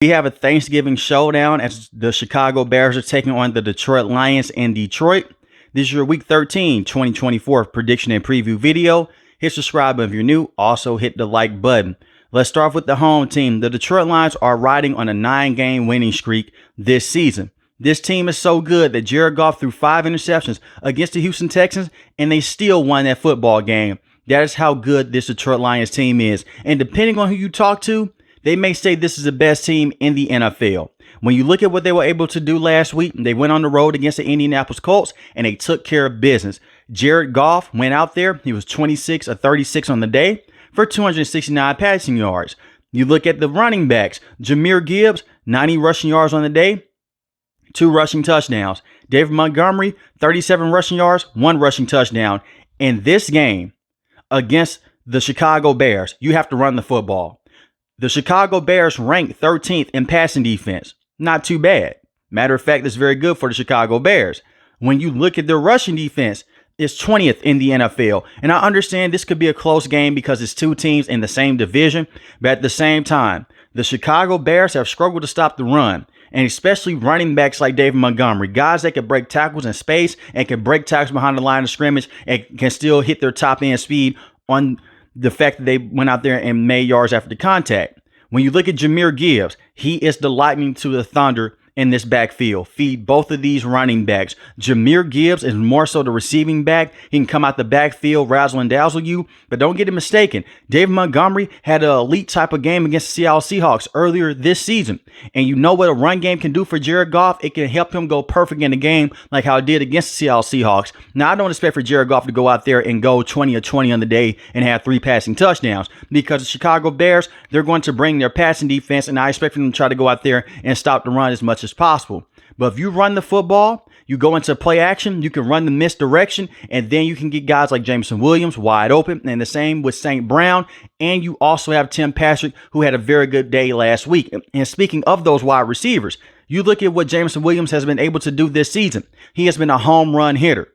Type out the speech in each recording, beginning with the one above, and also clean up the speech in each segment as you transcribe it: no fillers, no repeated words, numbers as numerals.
We have a Thanksgiving showdown as the Chicago Bears are taking on the Detroit Lions in Detroit. This is your Week 13, 2024 prediction and preview video. Hit subscribe if you're new. Also hit the like button. Let's start off with the home team. The Detroit Lions are riding on a 9-game winning streak this season. This team is so good that Jared Goff threw 5 interceptions against the Houston Texans, and they still won that football game. That is how good this Detroit Lions team is. And depending on who you talk to, they may say this is the best team in the NFL. When you look at what they were able to do last week, they went on the road against the Indianapolis Colts and they took care of business. Jared Goff went out there. He was 26 or 36 on the day for 269 passing yards. You look at the running backs. Jahmyr Gibbs, 90 rushing yards on the day, 2 rushing touchdowns. David Montgomery, 37 rushing yards, 1 rushing touchdown. In this game against the Chicago Bears, you have to run the football. The Chicago Bears rank 13th in passing defense. Not too bad. Matter of fact, it's very good for the Chicago Bears. When you look at their rushing defense, it's 20th in the NFL. And I understand this could be a close game because it's 2 teams in the same division. But at the same time, the Chicago Bears have struggled to stop the run. And especially running backs like David Montgomery, guys that can break tackles in space and can break tackles behind the line of scrimmage and can still hit their top end speed on the fact that they went out there and made yards after the contact. When you look at Jahmyr Gibbs, he is the lightning to the thunder in this backfield. Feed both of these running backs. Jahmyr Gibbs is more so the receiving back. He can come out the backfield, razzle and dazzle you. But don't get it mistaken. David Montgomery had an elite type of game against the Seattle Seahawks earlier this season. And you know what a run game can do for Jared Goff? It can help him go perfect in the game like how it did against the Seattle Seahawks. Now, I don't expect for Jared Goff to go out there and go 20 or 20 on the day and have 3 passing touchdowns. Because the Chicago Bears, they're going to bring their passing defense, and I expect them to try to go out there and stop the run as much as possible. But if you run the football, you go into play action, you can run the misdirection, and then you can get guys like Jameson Williams wide open, and the same with St. Brown. And you also have Tim Patrick, who had a very good day last week. And speaking of those wide receivers, you look at what Jameson Williams has been able to do this season. He has been a home run hitter.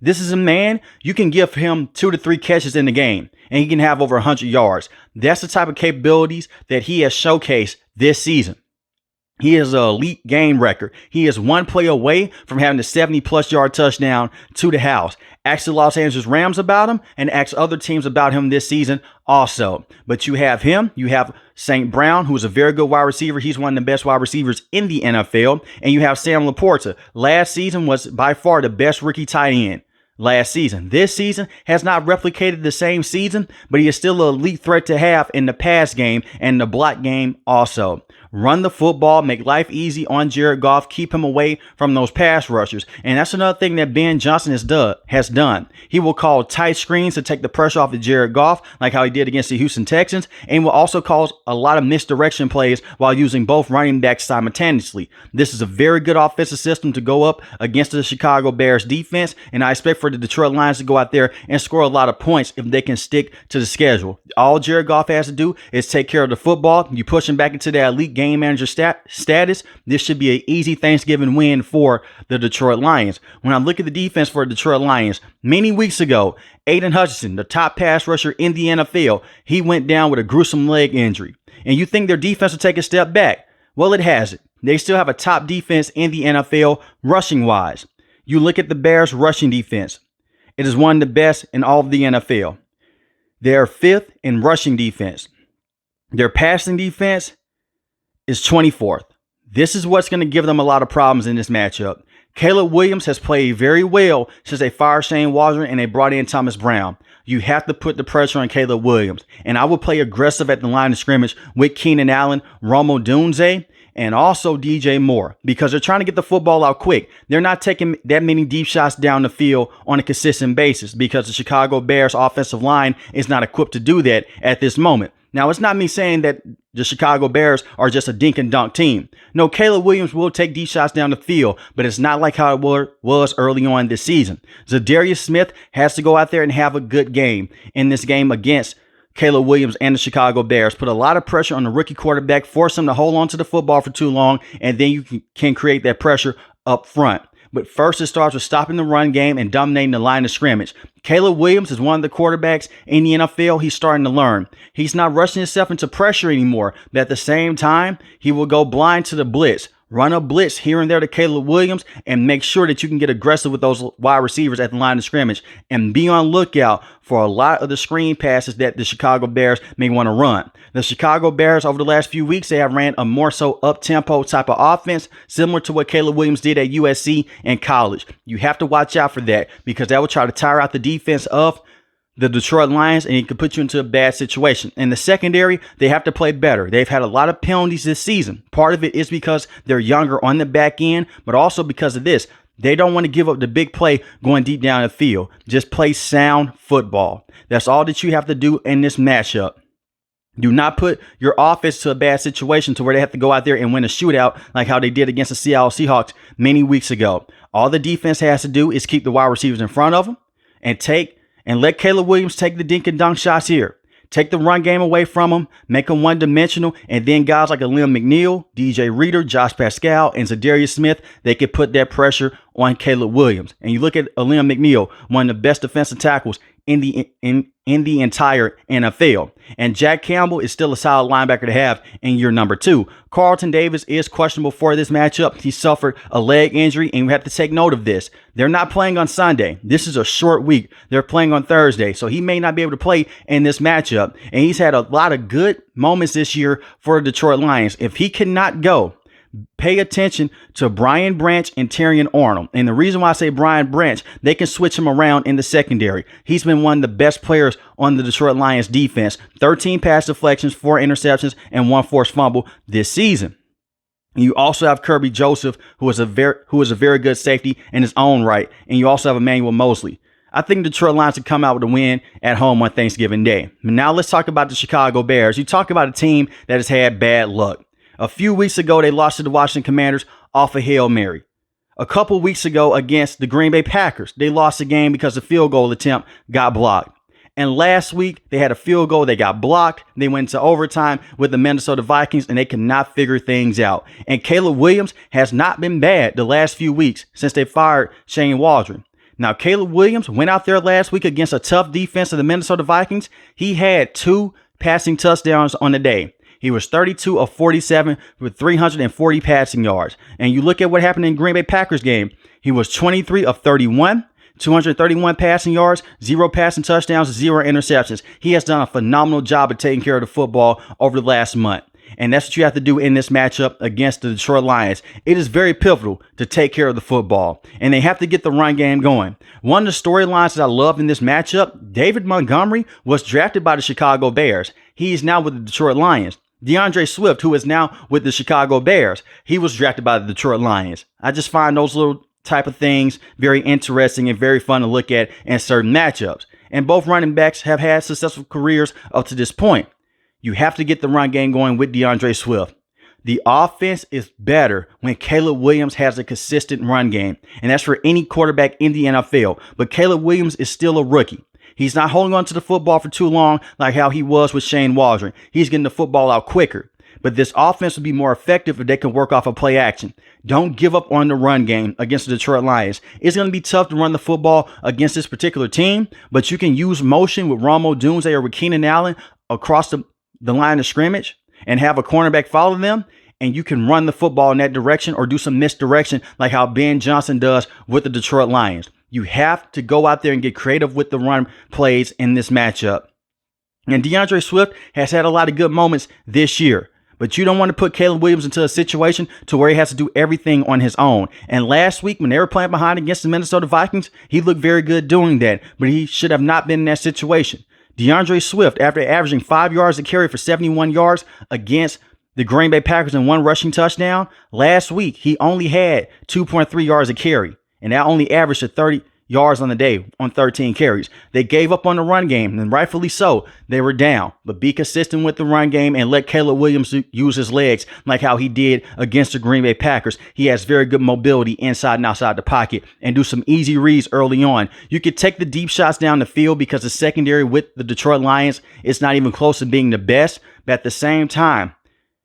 This is a man, you can give him 2 to 3 catches in the game, and he can have over 100 yards. That's the type of capabilities that he has showcased this season. He is an elite game record. He is 1 play away from having a 70-plus yard touchdown to the house. Ask the Los Angeles Rams about him and ask other teams about him this season also. But you have him. You have St. Brown, who is a very good wide receiver. He's one of the best wide receivers in the NFL. And you have Sam Laporta. Last season was by far the best rookie tight end. Last season. This season has not replicated the same season, but he is still an elite threat to have in the pass game and the block game also. Run the football, make life easy on Jared Goff, keep him away from those pass rushers. And that's another thing that Ben Johnson has done. He will call tight screens to take the pressure off of Jared Goff, like how he did against the Houston Texans, and will also cause a lot of misdirection plays while using both running backs simultaneously. This is a very good offensive system to go up against the Chicago Bears defense, and I expect for the Detroit Lions to go out there and score a lot of points if they can stick to the schedule. All Jared Goff has to do is take care of the football. You push him back into that elite game manager status. This should be an easy Thanksgiving win for the Detroit Lions. When I look at the defense for the Detroit Lions, many weeks ago, Aiden Hutchinson, the top pass rusher in the NFL, he went down with a gruesome leg injury. And you think their defense will take a step back? Well, it hasn't. They still have a top defense in the NFL rushing wise. You look at the Bears rushing defense. It is one of the best in all of the NFL. They are 5th in rushing defense. Their passing defense is 24th. This is what's going to give them a lot of problems in this matchup. Caleb Williams has played very well since they fired Shane Waldron and they brought in Thomas Brown. You have to put the pressure on Caleb Williams. And I will play aggressive at the line of scrimmage with Keenan Allen, Rome Odunze, and also DJ Moore, because they're trying to get the football out quick. They're not taking that many deep shots down the field on a consistent basis because the Chicago Bears offensive line is not equipped to do that at this moment. Now, it's not me saying that the Chicago Bears are just a dink and dunk team. No, Caleb Williams will take deep shots down the field, but it's not like how it was early on this season. Zadarius Smith has to go out there and have a good game in this game against Caleb Williams and the Chicago Bears. Put a lot of pressure on the rookie quarterback, force him to hold on to the football for too long, and then you can create that pressure up front. But first, it starts with stopping the run game and dominating the line of scrimmage. Caleb Williams is one of the quarterbacks in the NFL he's starting to learn. He's not rushing himself into pressure anymore, but at the same time, he will go blind to the blitz. Run a blitz here and there to Caleb Williams and make sure that you can get aggressive with those wide receivers at the line of scrimmage, and be on lookout for a lot of the screen passes that the Chicago Bears may want to run. The Chicago Bears, over the last few weeks, they have ran a more so up-tempo type of offense, similar to what Caleb Williams did at USC and college. You have to watch out for that, because that will try to tire out the defense of the Detroit Lions, and it could put you into a bad situation. In the secondary, they have to play better. They've had a lot of penalties this season. Part of it is because they're younger on the back end, but also because of this. They don't want to give up the big play going deep down the field. Just play sound football. That's all that you have to do in this matchup. Do not put your offense to a bad situation to where they have to go out there and win a shootout like how they did against the Seattle Seahawks many weeks ago. All the defense has to do is keep the wide receivers in front of them and let Caleb Williams take the dink and dunk shots here. Take the run game away from him, make him one-dimensional, and then guys like Alim McNeil, DJ Reader, Josh Pascal, and Zadarius Smith, they could put that pressure on Caleb Williams. And you look at Alim McNeil, one of the best defensive tackles in the entire NFL. And Jack Campbell is still a solid linebacker to have in year number 2. Carlton Davis is questionable for this matchup. He suffered a leg injury, and we have to take note of this. They're not playing on Sunday. This is a short week. They're playing on Thursday, so he may not be able to play in this matchup. And he's had a lot of good moments this year for the Detroit Lions. If he cannot go, pay attention to Brian Branch and Terrion Arnold. And the reason why I say Brian Branch, they can switch him around in the secondary. He's been one of the best players on the Detroit Lions defense. 13 pass deflections, 4 interceptions, and 1 forced fumble this season. You also have Kirby Joseph, who is a very good safety in his own right. And you also have Emmanuel Mosley. I think the Detroit Lions could come out with a win at home on Thanksgiving Day. But now let's talk about the Chicago Bears. You talk about a team that has had bad luck. A few weeks ago, they lost to the Washington Commanders off a Hail Mary. A couple weeks ago against the Green Bay Packers, they lost the game because the field goal attempt got blocked. And last week, they had a field goal. They got blocked. They went into overtime with the Minnesota Vikings, and they could not figure things out. And Caleb Williams has not been bad the last few weeks since they fired Shane Waldron. Now, Caleb Williams went out there last week against a tough defense of the Minnesota Vikings. He had 2 passing touchdowns on the day. He was 32 of 47 with 340 passing yards. And you look at what happened in Green Bay Packers game. He was 23 of 31, 231 passing yards, 0 passing touchdowns, 0 interceptions. He has done a phenomenal job of taking care of the football over the last month. And that's what you have to do in this matchup against the Detroit Lions. It is very pivotal to take care of the football, and they have to get the run game going. One of the storylines that I love in this matchup, David Montgomery was drafted by the Chicago Bears. He is now with the Detroit Lions. DeAndre Swift, who is now with the Chicago Bears, he was drafted by the Detroit Lions. I just find those little type of things very interesting and very fun to look at in certain matchups. And both running backs have had successful careers up to this point. You have to get the run game going with DeAndre Swift. The offense is better when Caleb Williams has a consistent run game, and that's for any quarterback in the NFL. But Caleb Williams is still a rookie. He's not holding on to the football for too long like how he was with Shane Waldron. He's getting the football out quicker. But this offense will be more effective if they can work off of play action. Don't give up on the run game against the Detroit Lions. It's going to be tough to run the football against this particular team, but you can use motion with Rome Odunze or with Keenan Allen across the line of scrimmage and have a cornerback follow them, and you can run the football in that direction or do some misdirection like how Ben Johnson does with the Detroit Lions. You have to go out there and get creative with the run plays in this matchup. And DeAndre Swift has had a lot of good moments this year, but you don't want to put Caleb Williams into a situation to where he has to do everything on his own. And last week when they were playing behind against the Minnesota Vikings, he looked very good doing that, but he should have not been in that situation. DeAndre Swift, after averaging 5 yards a carry for 71 yards against the Green Bay Packers and 1 rushing touchdown, last week he only had 2.3 yards a carry, and that only averaged to 30 yards on the day on 13 carries. They gave up on the run game, and rightfully so. They were down, but be consistent with the run game and let Caleb Williams use his legs like how he did against the Green Bay Packers. He has very good mobility inside and outside the pocket and do some easy reads early on. You could take the deep shots down the field because the secondary with the Detroit Lions is not even close to being the best, but at the same time,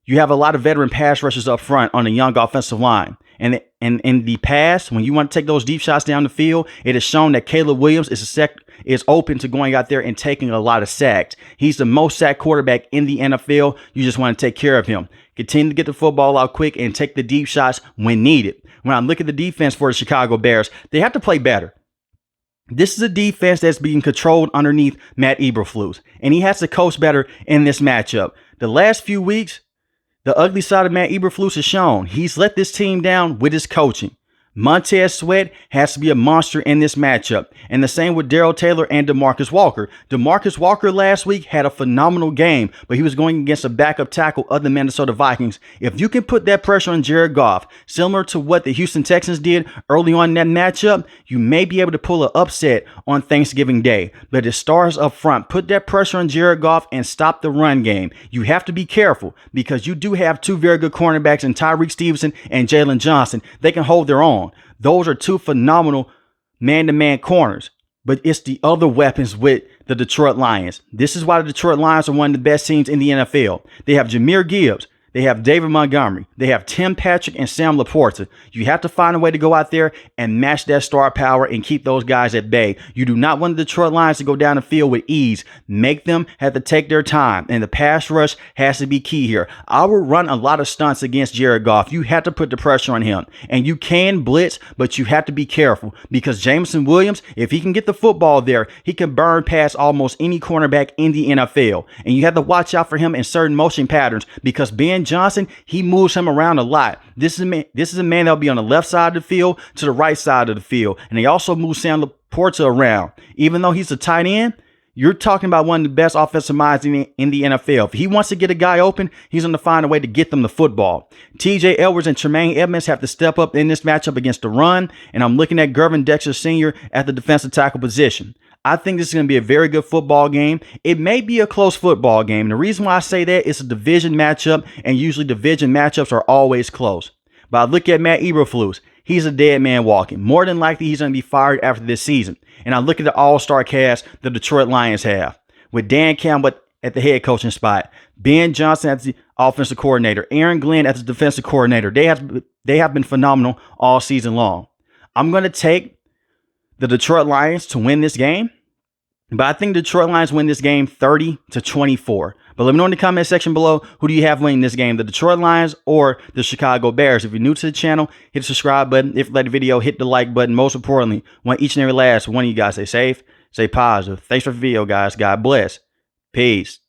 you have a lot of veteran pass rushers up front on a young offensive line. And in the past, when you want to take those deep shots down the field, it has shown that Caleb Williams is open to going out there and taking a lot of sacks. He's the most sacked quarterback in the NFL. You just want to take care of him. Continue to get the football out quick and take the deep shots when needed. When I look at the defense for the Chicago Bears, they have to play better. This is a defense that's being controlled underneath Matt Eberflus, and he has to coach better in this matchup. The last few weeks, the ugly side of Matt Eberflus is shown. He's let this team down with his coaching. Montez Sweat has to be a monster in this matchup. And the same with Darrell Taylor and DeMarcus Walker. DeMarcus Walker last week had a phenomenal game, but he was going against a backup tackle of the Minnesota Vikings. If you can put that pressure on Jared Goff, similar to what the Houston Texans did early on in that matchup, you may be able to pull an upset on Thanksgiving Day. But it starts up front. Put that pressure on Jared Goff and stop the run game. You have to be careful because you do have two very good cornerbacks in Tyreek Stevenson and Jalen Johnson. They can hold their own. Those are two phenomenal man-to-man corners, but it's the other weapons with the Detroit Lions. This is why the Detroit Lions are one of the best teams in the NFL. They have Jahmyr Gibbs. They have David Montgomery. They have Tim Patrick and Sam Laporta. You have to find a way to go out there and match that star power and keep those guys at bay. You do not want the Detroit Lions to go down the field with ease. Make them have to take their time, and the pass rush has to be key here. I will run a lot of stunts against Jared Goff. You have to put the pressure on him, and you can blitz, but you have to be careful because Jameson Williams, if he can get the football there, he can burn past almost any cornerback in the NFL, and you have to watch out for him in certain motion patterns because Ben Johnson, he moves him around a lot. This is a man that'll be on the left side of the field to the right side of the field. And they also move Sam Laporta around. Even though he's a tight end, you're talking about one of the best offensive minds in the NFL. If he wants to get a guy open, he's going to find a way to get them the football. TJ Edwards and Tremaine Edmonds have to step up in this matchup against the run. And I'm looking at Gervin Dexter Sr. at the defensive tackle position. I think this is going to be a very good football game. It may be a close football game. And the reason why I say that is a division matchup, and usually division matchups are always close. But I look at Matt Eberflus. He's a dead man walking. More than likely, he's going to be fired after this season. And I look at the all-star cast the Detroit Lions have, with Dan Campbell at the head coaching spot, Ben Johnson as the offensive coordinator, Aaron Glenn as the defensive coordinator. They have been phenomenal all season long. I'm going to take the Detroit Lions to win this game, but I think the Detroit Lions win this game 30-24. But let me know in the comment section below, who do you have winning this game, the Detroit Lions or the Chicago Bears? If you're new to the channel, hit the subscribe button. If you like the video, hit the like button. Most importantly, want each and every last one of you guys stay safe, stay positive. Thanks for the video, guys. God bless. Peace.